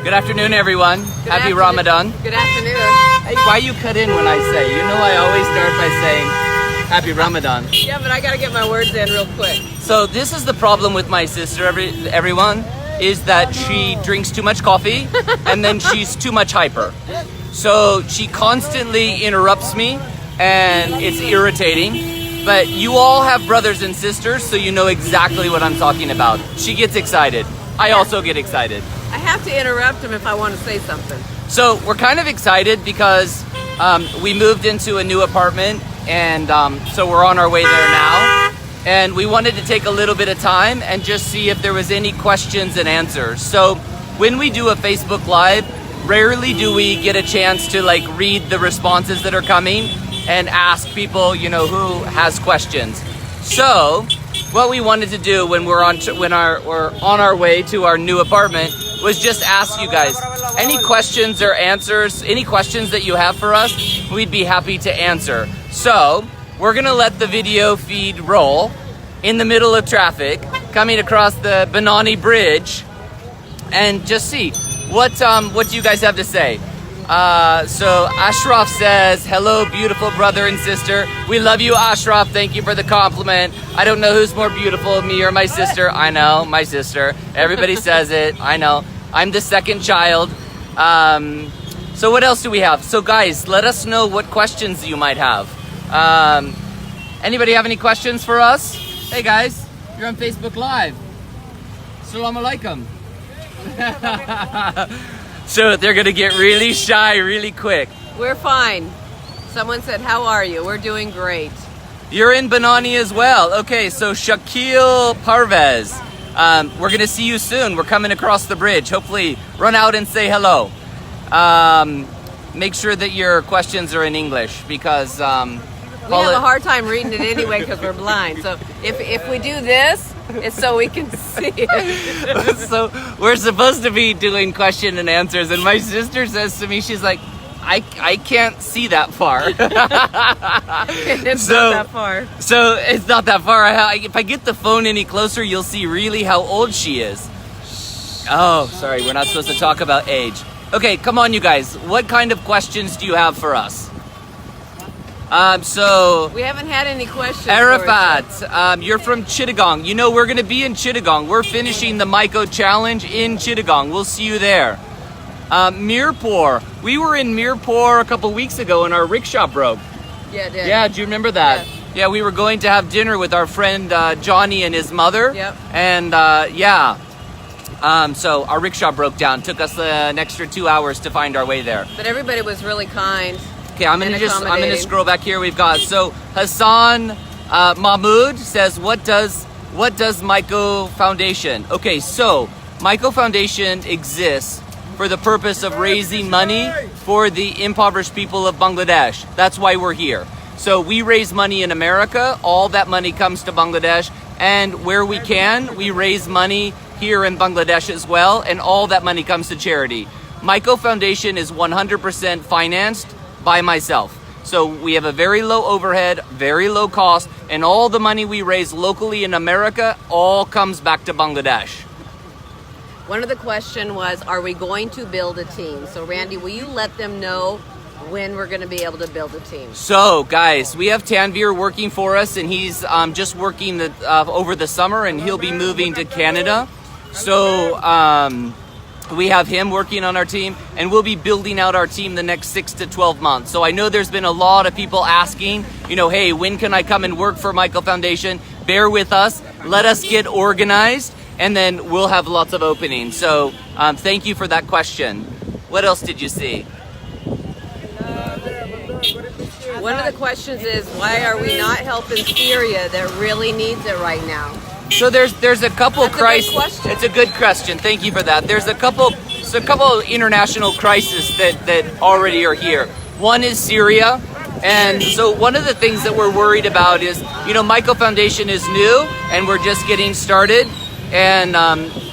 Good afternoon, everyone. Happy afternoon. Ramadan. Good afternoon. Hey, why you cut in when I say? You know I always start by saying Happy Ramadan. Yeah, but I gotta get my words in real quick. So this is the problem with my sister, everyone, is that she drinks too much coffee and then she's too much hyper. So she constantly interrupts me and it's irritating. But you all have brothers and sisters, so you know exactly what I'm talking about. She gets excited. I also get excited. I have to interrupt him if I want to say something. So we're kind of excited because we moved into a new apartment, and so we're on our way there now. And we wanted to take a little bit of time and just see if there was any questions and answers. So when we do a Facebook Live, rarely do we get a chance to like read the responses that are coming and ask people, you know, who has questions. So what we wanted to do when we're on our way to our new apartment was just ask you guys any questions or answers, any questions that you have for us, we'd be happy to answer. So we're gonna let the video feed roll in the middle of traffic, coming across the Benani Bridge, and just see what you guys have to say. So Ashraf says, hello, beautiful brother and sister. We love you, Ashraf. Thank you for the compliment. I don't know who's more beautiful, me or my sister. I know, my sister. Everybody says it. I know. I'm the second child. So what else do we have? So guys, let us know what questions you might have. Anybody have any questions for us? Hey guys, you're on Facebook Live. Assalamu alaikum. So they're gonna get really shy really quick. We're fine. Someone said, how are you? We're doing great. You're in Benani as well. Okay, so Shakil Parvez. We're gonna see you soon. We're coming across the bridge. Hopefully run out and say hello. Make sure that your questions are in English because we have a hard time reading it anyway because we're blind. So if we do this, it's so we can see it. So we're supposed to be doing question and answers, and my sister says to me, she's like, I can't see that far. It's not that far. So it's not that far. If I get the phone any closer, you'll see really how old she is. Oh, sorry, we're not supposed to talk about age. Okay, come on, you guys. What kind of questions do you have for us? So we haven't had any questions. Arafat, you're from Chittagong. You know we're gonna be in Chittagong. We're finishing the Mikko challenge in Chittagong. We'll see you there. Mirpur, we were in Mirpur a couple weeks ago and our rickshaw broke. Yeah, it did. Yeah, do you remember that? Yeah, we were going to have dinner with our friend Johnny and his mother. Yep. And so our rickshaw broke down. Took us an extra 2 hours to find our way there. But everybody was really kind. Okay, I'm gonna scroll back here. We've got so Hassan Mahmood says, what does Mikko Foundation? Okay, so Mikko Foundation exists for the purpose of raising money for the impoverished people of Bangladesh. That's why we're here. So we raise money in America. All that money comes to Bangladesh, and where we can, we raise money here in Bangladesh as well, and all that money comes to charity. Mikko Foundation is 100% financed by myself. So we have a very low overhead, very low cost, and all the money we raise locally in America all comes back to Bangladesh. One of the question was, are we going to build a team? So Randy, will you let them know when we're going to be able to build a team? So guys, we have Tanvir working for us, and he's just working over the summer, and he'll be moving to Canada. So we have him working on our team, and we'll be building out our team the next 6 to 12 months. So I know there's been a lot of people asking, you know, hey, when can I come and work for Mikko Foundation? Bear with us. Let us get organized, and then we'll have lots of openings. So thank you for that question. What else did you see? One of the questions is, why are we not helping Syria that really needs it right now? So there's a couple crises. It's a good question. Thank you for that. There's a couple international crises that already are here. One is Syria, and so one of the things that we're worried about is, you know, Mikko Foundation is new and we're just getting started, and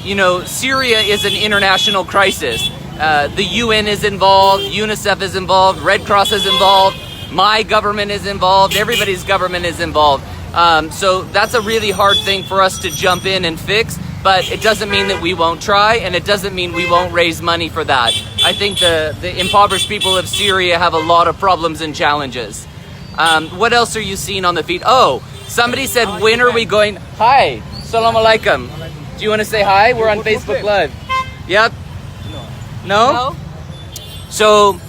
you know, Syria is an international crisis. The UN is involved, UNICEF is involved, Red Cross is involved, my government is involved, everybody's government is involved. So that's a really hard thing for us to jump in and fix. but it doesn't mean that we won't try, and it doesn't mean we won't raise money for that. I think the impoverished people of Syria have a lot of problems and challenges. What else are you seeing on the feed? Oh, somebody said, when are we going? Hi, salam alaikum. Do you want to say hi? We're on Facebook Live. Yep. No? So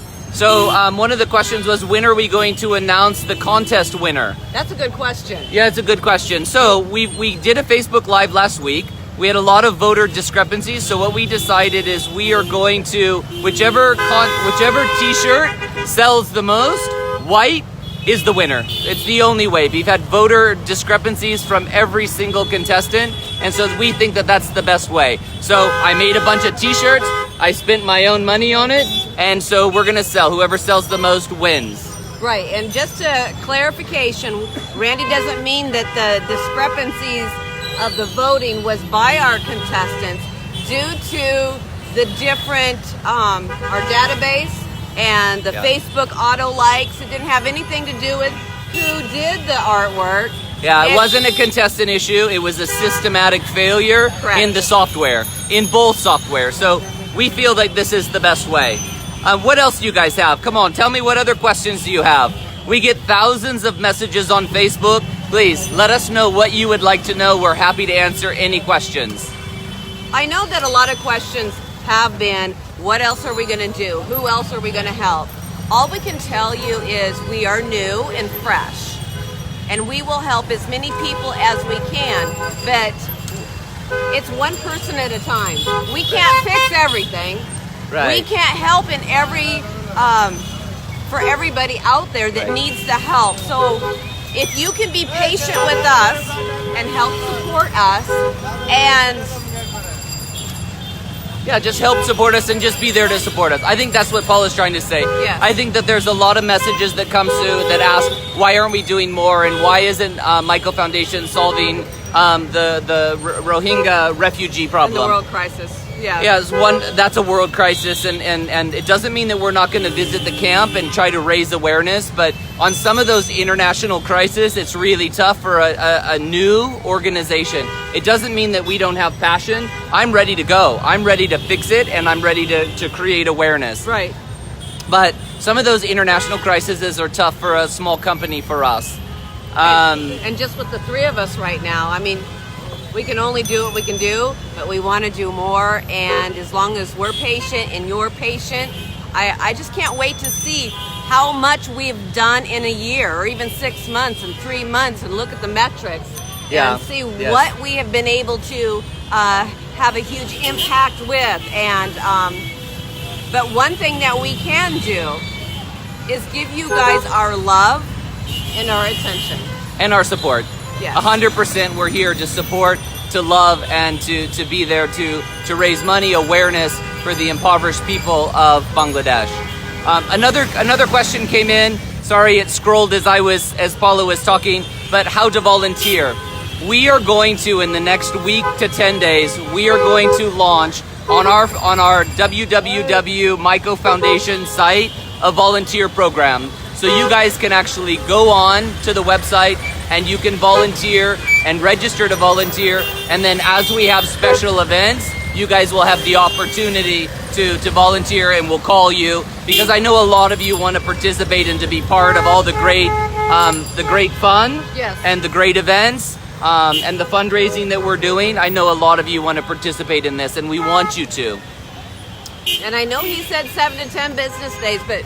one of the questions was, when are we going to announce the contest winner? That's a good question. Yeah, it's a good question. So we did a Facebook Live last week. We had a lot of voter discrepancies. So what we decided is we are going to, whichever t-shirt sells the most, white is the winner. It's the only way. We've had voter discrepancies from every single contestant, and so we think that that's the best way. So I made a bunch of t-shirts. I spent my own money on it, and so we're gonna sell. Whoever sells the most wins. Right, and just a clarification, Randy doesn't mean that the discrepancies of the voting was by our contestants due to the different, our database and the Facebook auto likes. It didn't have anything to do with who did the artwork. Yeah, it wasn't a contestant issue. It was a systematic failure in the software, in both software. So we feel like this is the best way. What else do you guys have? Come on, tell me, what other questions do you have? We get thousands of messages on Facebook. Please, let us know what you would like to know. We're happy to answer any questions. I know that a lot of questions have been, what else are we going to do? Who else are we going to help? All we can tell you is we are new and fresh, and we will help as many people as we can, but it's one person at a time. We can't fix everything. Right. We can't help in for everybody out there that needs the help. So if you can be patient with us and help support us, and yeah, just help support us and just be there to support us. I think that's what Paul is trying to say. Yeah. I think that there's a lot of messages that come through that ask, why aren't we doing more, and why isn't Mikko Foundation solving the Rohingya refugee problem? the world crisis. Yeah. Yeah, that's a world crisis, and it doesn't mean that we're not going to visit the camp and try to raise awareness, but on some of those international crises, it's really tough for a new organization. It doesn't mean that we don't have passion. I'm ready to go. I'm ready to fix it, and I'm ready to create awareness. Right. But some of those international crises are tough for a small company for us. And just with the three of us right now, I mean, we can only do what we can do, but we want to do more. And as long as we're patient and you're patient, I just can't wait to see how much we've done in a year, or even 6 months and 3 months, and look at the metrics and see what we have been able to have a huge impact with. And but one thing that we can do is give you guys our love and our attention. And our support. Yes. 100%, we're here to support, to love, and to be there to raise money, awareness for the impoverished people of Bangladesh. Another question came in. Sorry, it scrolled as Paula was talking, but how to volunteer. We are going to, in the next week to 10 days, we are going to launch on our www. Mikko Foundation site a volunteer program. So you guys can actually go on to the website and you can volunteer and register to volunteer. And then as we have special events, you guys will have the opportunity to volunteer, and we'll call you, because I know a lot of you want to participate and to be part of all the great fun and the great events and the fundraising that we're doing. I know a lot of you want to participate in this, and we want you to. And I know he said 7 to 10 business days, but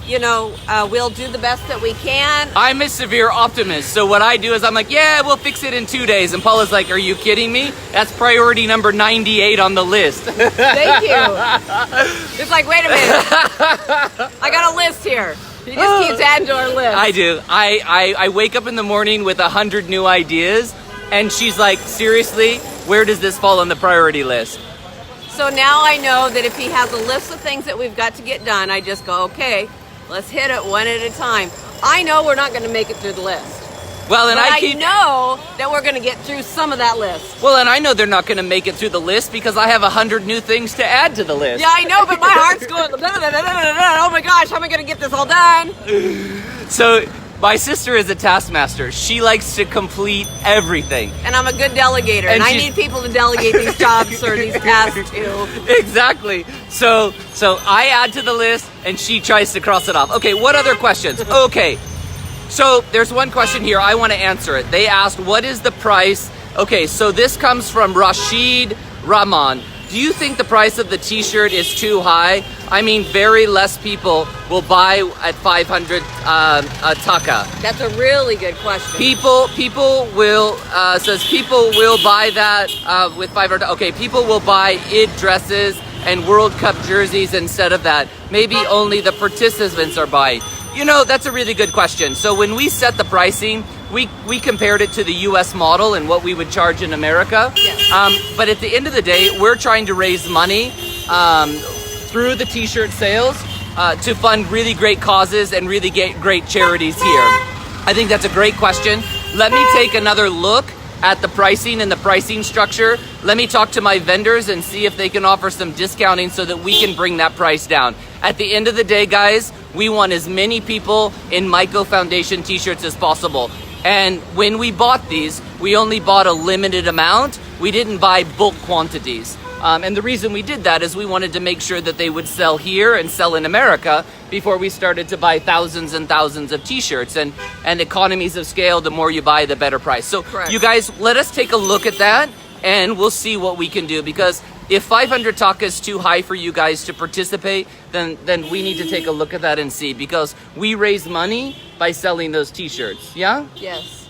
you know, we'll do the best that we can. I'm a severe optimist, so what I do is I'm like, yeah, we'll fix it in 2 days. And Paula's like, are you kidding me? That's priority number 98 on the list. Thank you. It's like, wait a minute. I got a list here. He just keeps adding to our list. I do. I wake up in the morning with 100 new ideas, and she's like, seriously, where does this fall on the priority list? So now I know that if he has a list of things that we've got to get done, I just go, okay, let's hit it one at a time. I know we're not going to make it through the list. Well, and I know that we're going to get through some of that list. Well, and I know they're not going to make it through the list because I have 100 new things to add to the list. Yeah, I know, but my heart's going, oh my gosh, how am I going to get this all done? So My sister is a taskmaster. She likes to complete everything. And I'm a good delegator, and I need people to delegate these jobs or these tasks to. Exactly. So I add to the list, and she tries to cross it off. Okay, what other questions? Okay, so there's one question here. I want to answer it. They asked, what is the price? Okay, so this comes from Rashid Rahman. Do you think the price of the t-shirt is too high? I mean, very less people will buy at 500 taka. That's a really good question. People will buy that with 500. Okay, people will buy it dresses and World Cup jerseys instead of that. Maybe only the participants are buying. You know, that's a really good question. So when we set the pricing, we compared it to the U.S. model and what we would charge in America. Yes. But at the end of the day, we're trying to raise money through the t-shirt sales to fund really great causes and really great charities here. I think that's a great question. Let me take another look at the pricing and the pricing structure. Let me talk to my vendors and see if they can offer some discounting so that we can bring that price down. At the end of the day, guys, we want as many people in Mikko Foundation t-shirts as possible. And when we bought these, we only bought a limited amount. We didn't buy bulk quantities. And the reason we did that is we wanted to make sure that they would sell here and sell in America before we started to buy thousands and thousands of t-shirts. And economies of scale, the more you buy, the better price. So Correct. You guys, let us take a look at that and we'll see what we can do. Because if 500 taka is too high for you guys to participate, then we need to take a look at that and see. Because we raise money by selling those t-shirts, yeah? Yes.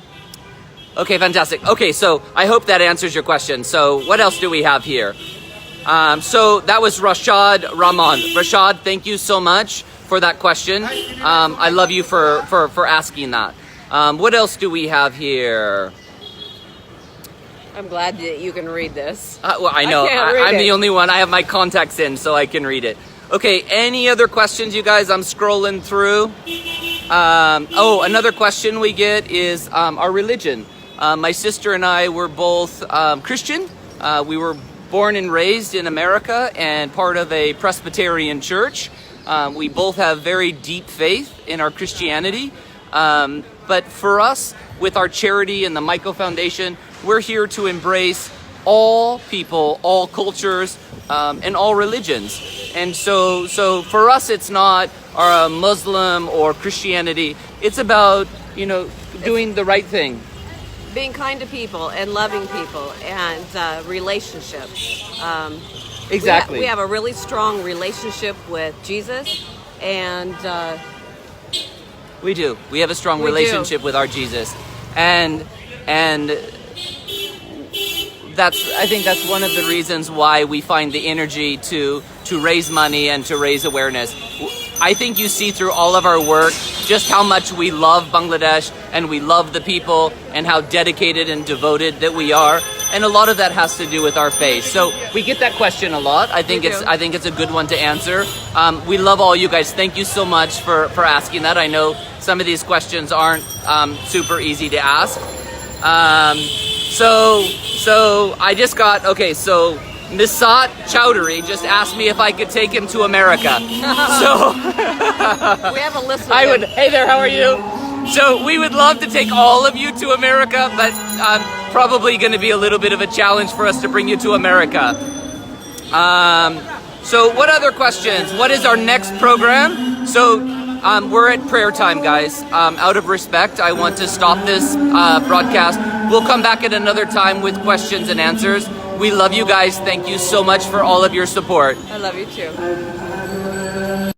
Okay, fantastic. Okay, so I hope that answers your question. So what else do we have here? So that was Rashad Rahman. Rashad, thank you so much for that question. I love you for asking that. What else do we have here? I'm glad that you can read this. Well, I know. I'm the only one. I have my contacts in, so I can read it. Okay, any other questions, you guys? I'm scrolling through. Another question we get is our religion. My sister and I were both Christian. We were born and raised in America and part of a Presbyterian church. We both have very deep faith in our Christianity. But for us, with our charity and the Mikko Foundation, we're here to embrace all people, all cultures, and all religions. And so for us, it's not Muslim or Christianity. It's about, doing the right thing. Being kind to people and loving people and relationships. Exactly. We have a really strong relationship with Jesus, and we do. We have a strong relationship with our Jesus, and I think that's one of the reasons why we find the energy to raise money and to raise awareness. I think you see through all of our work just how much we love Bangladesh and we love the people and how dedicated and devoted that we are. And a lot of that has to do with our faith. So we get that question a lot. I think it's a good one to answer. We love all you guys. Thank you so much for asking that. I know some of these questions aren't super easy to ask. So I just got, so Nisat Chowdhury just asked me if I could take him to America. So we have a list of them. Hey there, how are you? So we would love to take all of you to America, but probably going to be a little bit of a challenge for us to bring you to America. So what other questions? What is our next program? So we're at prayer time, guys. Out of respect, I want to stop this broadcast. We'll come back at another time with questions and answers. We love you guys. Thank you so much for all of your support. I love you too.